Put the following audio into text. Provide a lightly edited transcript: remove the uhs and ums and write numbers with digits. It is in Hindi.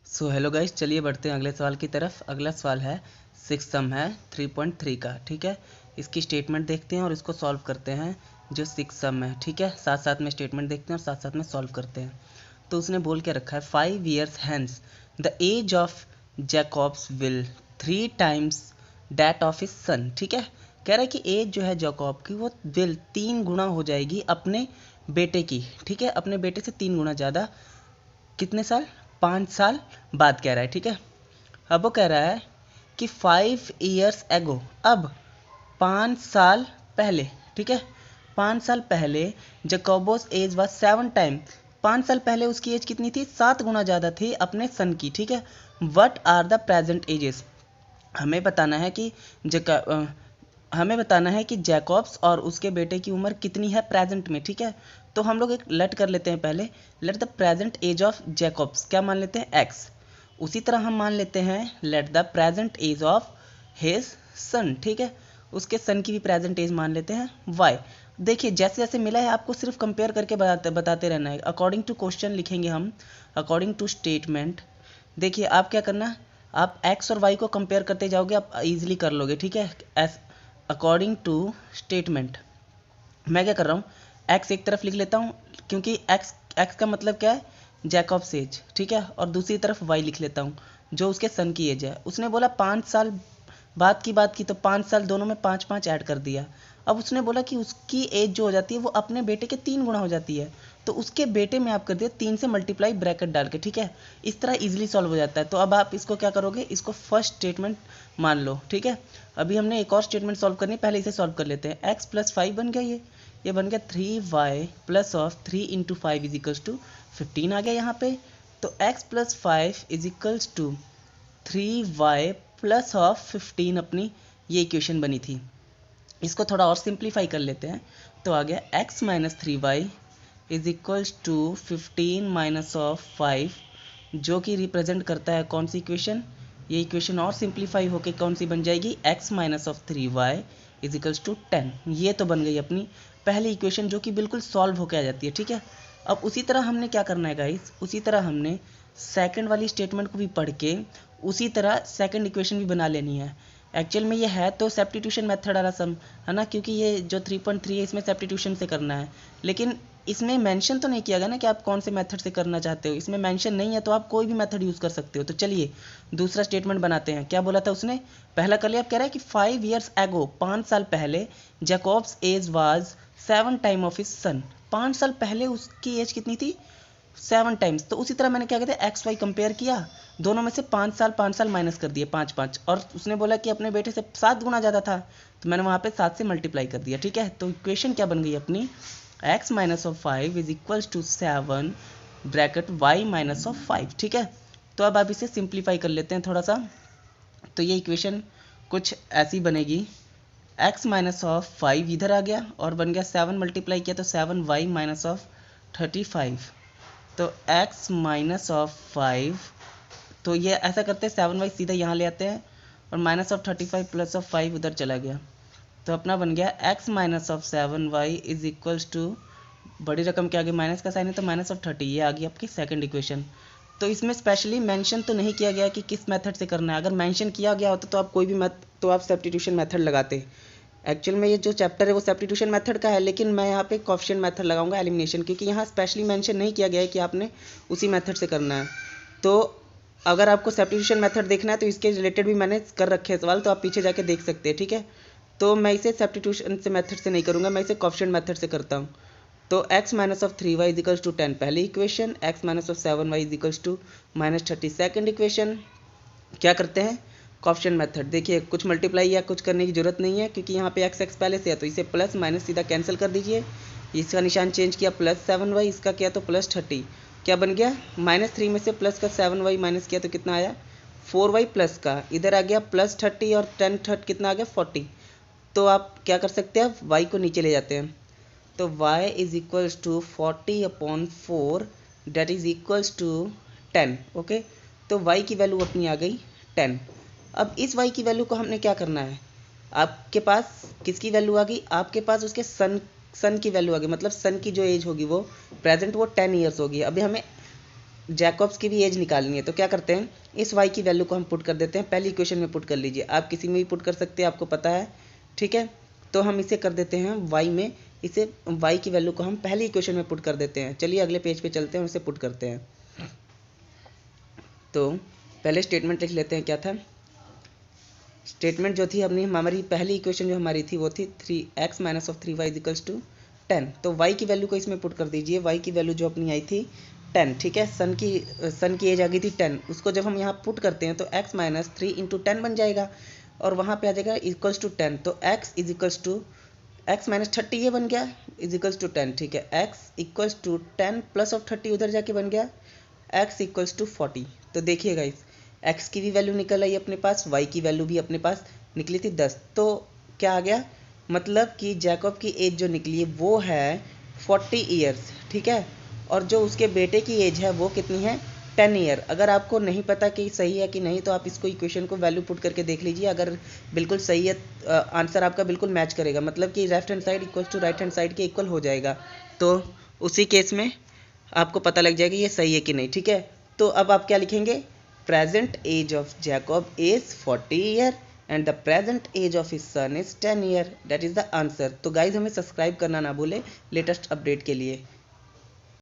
सो हेलो गाइस, चलिए बढ़ते हैं अगले सवाल की तरफ। अगला सवाल है 6 सम है 3.3 का। ठीक है, इसकी स्टेटमेंट देखते हैं और इसको सॉल्व करते हैं जो 6 सम है। ठीक है, साथ साथ में स्टेटमेंट देखते हैं और साथ साथ में सॉल्व करते हैं। तो उसने बोल के रखा है 5 years hence the age of Jacob's will 3 times that of his son. ठीक है, कह रहा है कि एज जो है जैकॉब की वो विल 3 गुना हो जाएगी अपने बेटे की। ठीक है, अपने बेटे से 3 गुना ज़्यादा। कितने साल? 5 साल बाद कह रहा है। ठीक है, अब वो कह रहा है कि 5 years ago, अब 5 साल पहले। ठीक है, 5 साल पहले जैकोबोस एज वाज 7 टाइम। 5 साल पहले उसकी एज कितनी थी? 7 गुना ज़्यादा थी अपने सन की। ठीक है, what are the present ages. हमें बताना है कि हमें बताना है कि जैकॉब्स और उसके बेटे की उम्र कितनी है प्रेजेंट में। ठीक है, तो हम लोग एक लेट कर लेते हैं पहले। Let the present age of Jacob's क्या मान लेते हैं? एक्स। उसी तरह हम मान लेते हैं let the present age of his son. ठीक है, उसके सन की भी प्रेजेंट एज मान लेते हैं वाई। देखिए, जैसे जैसे मिला है आपको सिर्फ कंपेयर करके बताते रहना है। अकॉर्डिंग टू क्वेश्चन लिखेंगे हम, अकॉर्डिंग टू स्टेटमेंट। देखिए, आप क्या करना, आप एक्स और वाई को कंपेयर करते जाओगे, आप इजीली कर लोगे। ठीक है, एस अकॉर्डिंग टू स्टेटमेंट मैं क्या कर रहा हूँ, एक्स एक तरफ लिख लेता हूँ क्योंकि एक्स एक्स का मतलब क्या है? जैकॉब्स एज। ठीक है, और दूसरी तरफ वाई लिख लेता हूँ जो उसके सन की एज है। उसने बोला 5 साल बाद की बात की, तो 5 साल दोनों में 5 5 ऐड कर दिया। अब उसने बोला कि उसकी एज जो हो जाती है वो अपने बेटे के 3 गुना हो जाती है, तो उसके बेटे में आप कर दिए 3 से मल्टीप्लाई ब्रैकेट डाल के। ठीक है, इस तरह इजीली सॉल्व हो जाता है। तो अब आप इसको क्या करोगे, इसको फर्स्ट स्टेटमेंट मान लो। ठीक है, अभी हमने एक और स्टेटमेंट सॉल्व करनी है, पहले इसे सॉल्व कर लेते हैं। एक्स प्लस 5 बन गया, ये बन गया 3y plus of 3 into 5 is equals to 15 आ गया यहाँ पे। तो x plus 5 is equals to 3y plus of 15 अपनी ये इक्वेशन बनी थी। इसको थोड़ा और सिंप्लीफाई कर लेते हैं, तो आ गया x minus 3y is equals to 15 minus of 5, जो कि रिप्रेजेंट करता है कौन सी इक्वेशन? ये इक्वेशन और सिंप्लीफाई होके कौन सी बन जाएगी? x minus of 3y is equals to 10। ये तो बन गई अपनी पहली इक्वेशन जो कि बिल्कुल सॉल्व होके आ जाती है। ठीक है, अब उसी तरह हमने क्या करना है गाइस, उसी तरह हमने सेकंड वाली स्टेटमेंट को भी पढ़ के उसी तरह सेकंड इक्वेशन भी बना लेनी है। एक्चुअल में ये है तो सब्स्टिट्यूशन मेथड वाला सम है ना, क्योंकि ये जो 3.3 है इसमें सब्स्टिट्यूशन से करना है। लेकिन इसमें मेंशन तो नहीं किया गया ना कि आप कौन से मेथड से करना चाहते हो। इसमें मेंशन नहीं है तो आप कोई भी मेथड यूज़ कर सकते हो। तो चलिए दूसरा स्टेटमेंट बनाते हैं। क्या बोला था उसने? पहला कर लिया। अब कह रहा है कि 5 years ago, 5 साल पहले Jacob's age was 7 time of his son. 5 साल पहले उसकी एज कितनी थी? 7 टाइम्स। तो उसी तरह मैंने क्या कहते हैं, एक्स वाई कंपेयर किया, दोनों में से 5 साल माइनस कर दिए, 5 5, और उसने बोला कि अपने बेटे से 7 गुना ज़्यादा था, तो मैंने वहाँ पे 7 से मल्टीप्लाई कर दिया। ठीक है, तो इक्वेशन क्या बन गई अपनी? x minus of 5 is equals to 7 bracket y minus of 5। ठीक है, तो अब आप इसे सिंप्लीफाई कर लेते हैं थोड़ा सा। तो ये इक्वेशन कुछ ऐसी बनेगी, x माइनस ऑफ 5 इधर आ गया और बन गया 7 मल्टीप्लाई किया तो 7y माइनस ऑफ 35। तो x माइनस ऑफ 5, तो ये ऐसा करते हैं 7y सीधा यहाँ ले आते हैं और माइनस ऑफ 35 प्लस ऑफ 5 उधर चला गया, तो अपना बन गया x minus of 7y is equals to, बड़ी रकम के आगे माइनस का साइन है तो माइनस ऑफ 30। ये आ गई आपकी सेकंड इक्वेशन। तो इसमें स्पेशली मेंशन तो नहीं किया गया कि किस मेथड से करना है। अगर मेंशन किया गया होता तो आप कोई भी तो आप सब्स्टिट्यूशन मेथड लगाते। एक्चुअल में ये जो चैप्टर है वो सब्स्टिट्यूशन मेथड का है, लेकिन मैं यहाँ पे कोएफिशिएंट मेथड लगाऊंगा, एलिमिनेशन, क्योंकि यहाँ स्पेशली मेंशन नहीं किया गया है कि आपने उसी मेथड से करना है। तो अगर आपको सब्स्टिट्यूशन मेथड देखना है तो इसके रिलेटेड भी मैंने कर रखे हैं सवाल, तो आप पीछे जाके देख सकते हैं। ठीक है, तो मैं इसे सब्स्टिट्यूशन से मेथड से नहीं करूँगा, मैं इसे कोएफिशिएंट मेथड से करता हूँ। तो x minus of 3y is equals to 10 पहली equation, x minus of 7y is equals to minus 30 second equation. क्या करते हैं? Coefficient method. देखिए, कुछ मल्टीप्लाई या कुछ करने की जरूरत नहीं है क्योंकि यहाँ पे x पहले से है, तो इसे प्लस माइनस सीधा कैंसिल कर दीजिए। इसका निशान चेंज किया, प्लस 7y, इसका किया तो प्लस 30। क्या बन गया? -3 में से प्लस का 7y माइनस किया तो कितना आया? 4y प्लस का इधर आ गया प्लस 30 और 10 30 कितना आ गया? 40। तो आप क्या कर सकते हैं, y को नीचे ले जाते हैं, तो y is equals to 40/4 that is equals to 10। Okay, तो y की वैल्यू अपनी आ गई 10। अब इस y की वैल्यू को हमने क्या करना है, आपके पास किसकी वैल्यू आ गई? आपके पास उसके सन की वैल्यू आ गई, मतलब सन की जो एज होगी वो प्रेजेंट वो 10 ईयर्स होगी। अभी हमें जैकब्स की भी एज निकालनी है, तो क्या करते हैं, इस y की वैल्यू को हम पुट कर देते हैं, पहली इक्वेशन में पुट कर लीजिए, आप किसी में भी पुट कर सकते हैं, आपको पता है, ठीक है। तो हम इसे कर देते हैं y में, इसे y की वैल्यू को हम पहली इक्वेशन में पुट कर देते हैं। चलिए अगले पेज पे चलते हैं और इसे पुट करते हैं। तो पहले स्टेटमेंट लिख लेते हैं, क्या था स्टेटमेंट जो थी अपनी, हमारी पहली इक्वेशन जो हमारी थी वो थी 3x minus of 3y equals to 10। तो y की वैल्यू को इसमें पुट कर दीजिए, y की वैल्यू जो अपनी आई थी 10, ठीक है। सन की एज आ गई थी 10, उसको जब हम यहाँ पुट करते हैं तो x माइनस 3 इंटू 10 बन जाएगा और वहाँ पे आ जाएगा इक्वल्स टू 10। तो x is equals to x minus 30 ये बन गया इज इक्वल्स टू 10, ठीक है। x equals to 10 plus of 30 उधर जाके बन गया x इक्वल्स टू 40। तो देखिएगा इस x की भी वैल्यू निकल आई अपने पास, y की वैल्यू भी अपने पास निकली थी 10। तो क्या आ गया, मतलब कि जैकब की एज जो निकली है वो है 40 ईयर्स, ठीक है। और जो उसके बेटे की एज है वो कितनी है, 10 ईयर। अगर आपको नहीं पता कि सही है कि नहीं तो आप इसको इक्वेशन को वैल्यू पुट करके देख लीजिए, अगर बिल्कुल सही है आंसर आपका बिल्कुल मैच करेगा, मतलब कि left hand side equal to right hand side के इक्वल हो जाएगा। तो उसी केस में आपको पता लग जाएगा ये सही है कि नहीं, ठीक है। तो अब आप क्या लिखेंगे, present age of Jacob is 40 year and the present age of his son is 10 year, that is the answer. तो गाइज हमें सब्सक्राइब करना ना भूले लेटेस्ट अपडेट के लिए।